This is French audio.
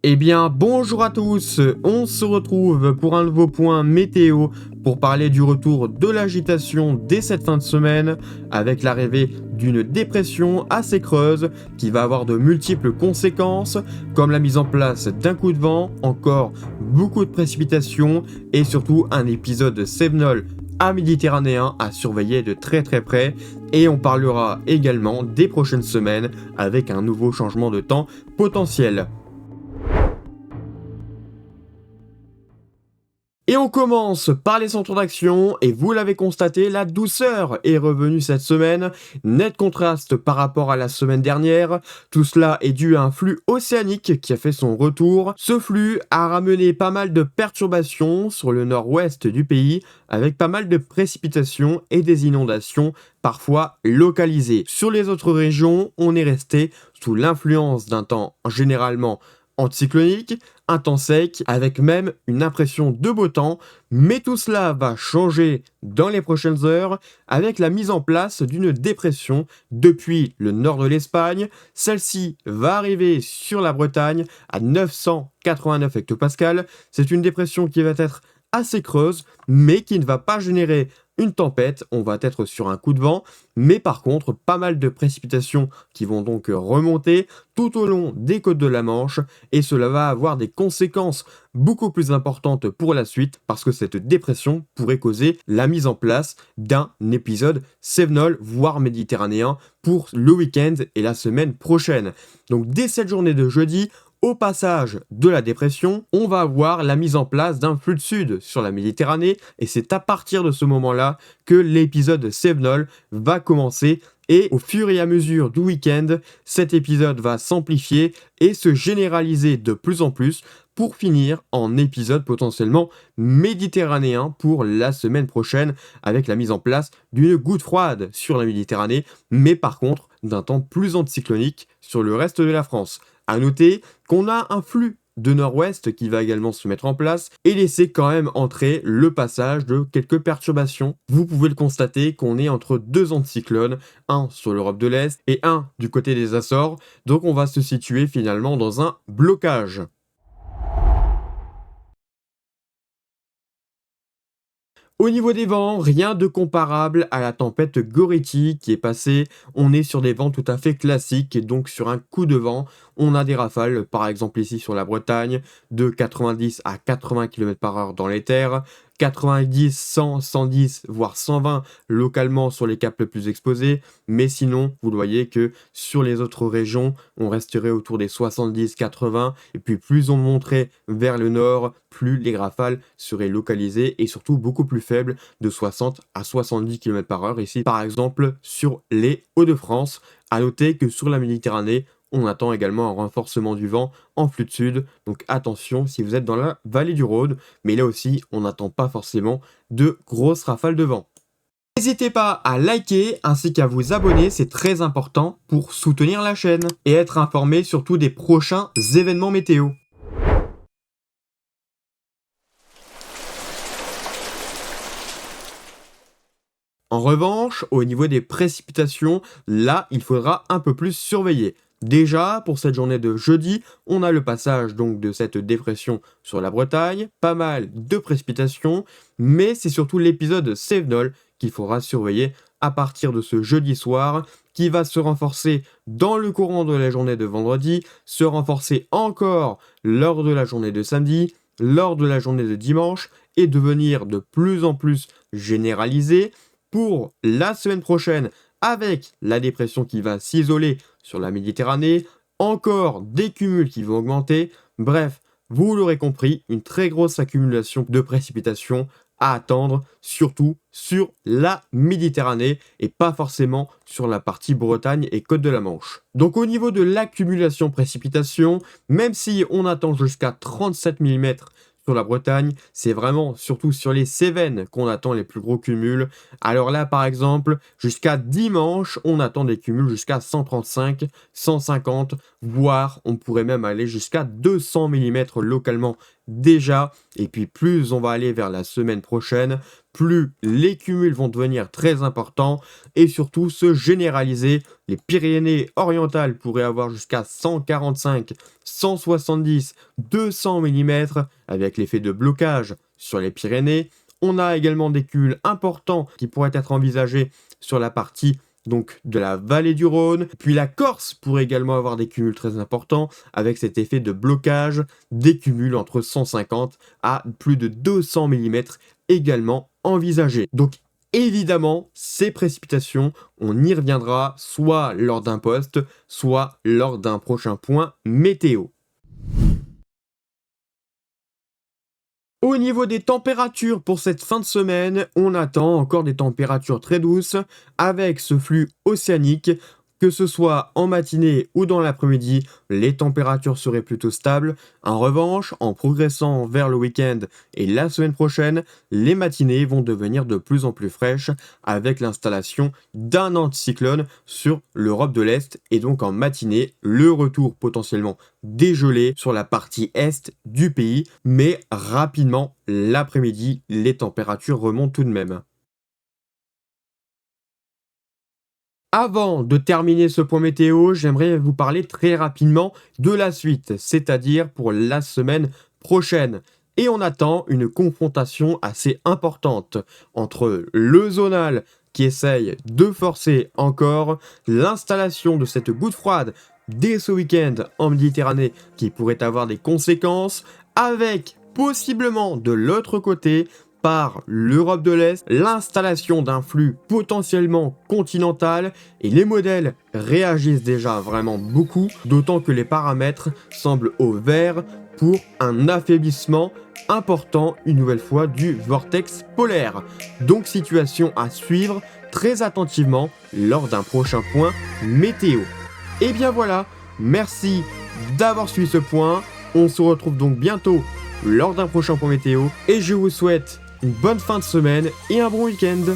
Eh bien, bonjour à tous, on se retrouve pour un nouveau point météo pour parler du retour de l'agitation dès cette fin de semaine avec l'arrivée d'une dépression assez creuse qui va avoir de multiples conséquences comme la mise en place d'un coup de vent, encore beaucoup de précipitations et surtout un épisode sévenols à méditerranéen à surveiller de très très près et on parlera également des prochaines semaines avec un nouveau changement de temps potentiel. Et on commence par les centres d'action, et vous l'avez constaté, la douceur est revenue cette semaine, net contraste par rapport à la semaine dernière. Tout cela est dû à un flux océanique qui a fait son retour. Ce flux a ramené pas mal de perturbations sur le nord-ouest du pays, avec pas mal de précipitations et des inondations parfois localisées. Sur les autres régions, on est resté sous l'influence d'un temps généralement anticyclonique, un temps sec, avec même une impression de beau temps, mais tout cela va changer dans les prochaines heures avec la mise en place d'une dépression depuis le nord de l'Espagne. Celle-ci va arriver sur la Bretagne à 989 hectopascales. C'est une dépression qui va être assez creuse, mais qui ne va pas générer une tempête, on va être sur un coup de vent, mais par contre pas mal de précipitations qui vont donc remonter tout au long des côtes de la Manche et cela va avoir des conséquences beaucoup plus importantes pour la suite parce que cette dépression pourrait causer la mise en place d'un épisode sévenol voire méditerranéen pour le week-end et la semaine prochaine. Donc dès cette journée de jeudi, au passage de la dépression, on va avoir la mise en place d'un flux de sud sur la Méditerranée et c'est à partir de ce moment-là que l'épisode sévenol va commencer et au fur et à mesure du week-end, cet épisode va s'amplifier et se généraliser de plus en plus pour finir en épisode potentiellement méditerranéen pour la semaine prochaine avec la mise en place d'une goutte froide sur la Méditerranée, mais par contre d'un temps plus anticyclonique sur le reste de la France. À noter qu'on a un flux de nord-ouest qui va également se mettre en place et laisser quand même entrer le passage de quelques perturbations. Vous pouvez le constater qu'on est entre deux anticyclones, un sur l'Europe de l'Est et un du côté des Açores, donc on va se situer finalement dans un blocage. Au niveau des vents, rien de comparable à la tempête Gority qui est passée. On est sur des vents tout à fait classiques et donc sur un coup de vent, on a des rafales, par exemple ici sur la Bretagne, de 90 à 80 km/h dans les terres, 90, 100, 110, voire 120 localement sur les caps les plus exposés. Mais sinon, vous le voyez que sur les autres régions, on resterait autour des 70, 80. Et puis plus on monterait vers le nord, plus les rafales seraient localisées et surtout beaucoup plus faibles, de 60 à 70 km/h. Ici, par exemple, sur les Hauts-de-France. À noter que sur la Méditerranée, on attend également un renforcement du vent en flux de sud, donc attention si vous êtes dans la vallée du Rhône, mais là aussi on n'attend pas forcément de grosses rafales de vent. N'hésitez pas à liker ainsi qu'à vous abonner, c'est très important pour soutenir la chaîne et être informé surtout des prochains événements météo. En revanche, au niveau des précipitations, là, il faudra un peu plus surveiller. Déjà, pour cette journée de jeudi, on a le passage donc de cette dépression sur la Bretagne, pas mal de précipitations, mais c'est surtout l'épisode sévenol qu'il faudra surveiller à partir de ce jeudi soir, qui va se renforcer dans le courant de la journée de vendredi, se renforcer encore lors de la journée de samedi, lors de la journée de dimanche, et devenir de plus en plus généralisé pour la semaine prochaine avec la dépression qui va s'isoler sur la Méditerranée, encore des cumuls qui vont augmenter. Bref, vous l'aurez compris, une très grosse accumulation de précipitations à attendre, surtout sur la Méditerranée et pas forcément sur la partie Bretagne et Côte de la Manche. Donc au niveau de l'accumulation précipitation, même si on attend jusqu'à 37 mm sur la Bretagne, c'est vraiment surtout sur les Cévennes qu'on attend les plus gros cumuls. Alors là, par exemple, jusqu'à dimanche, on attend des cumuls jusqu'à 135, 150, voire on pourrait même aller jusqu'à 200 mm localement déjà, et puis plus on va aller vers la semaine prochaine, plus les cumuls vont devenir très importants et surtout se généraliser. Les Pyrénées-Orientales pourraient avoir jusqu'à 145, 170, 200 mm avec l'effet de blocage sur les Pyrénées. On a également des cumuls importants qui pourraient être envisagés sur la partie donc de la vallée du Rhône. Puis la Corse pourrait également avoir des cumuls très importants avec cet effet de blocage, des cumuls entre 150 à plus de 200 mm également envisagés. Donc évidemment, ces précipitations, on y reviendra soit lors d'un post, soit lors d'un prochain point météo. Au niveau des températures pour cette fin de semaine, on attend encore des températures très douces avec ce flux océanique. Que ce soit en matinée ou dans l'après-midi, les températures seraient plutôt stables. En revanche, en progressant vers le week-end et la semaine prochaine, les matinées vont devenir de plus en plus fraîches avec l'installation d'un anticyclone sur l'Europe de l'Est et donc en matinée, le retour potentiellement dégelé sur la partie est du pays. Mais rapidement, l'après-midi, les températures remontent tout de même. Avant de terminer ce point météo, j'aimerais vous parler très rapidement de la suite, c'est-à-dire pour la semaine prochaine. Et on attend une confrontation assez importante entre le zonal qui essaye de forcer encore l'installation de cette goutte froide dès ce week-end en Méditerranée qui pourrait avoir des conséquences, avec possiblement de l'autre côté par l'Europe de l'Est, l'installation d'un flux potentiellement continental et les modèles réagissent déjà vraiment beaucoup, d'autant que les paramètres semblent au vert pour un affaiblissement important une nouvelle fois du vortex polaire. Donc situation à suivre très attentivement lors d'un prochain point météo. Et bien voilà, merci d'avoir suivi ce point, on se retrouve donc bientôt lors d'un prochain point météo et je vous souhaite une bonne fin de semaine et un bon week-end.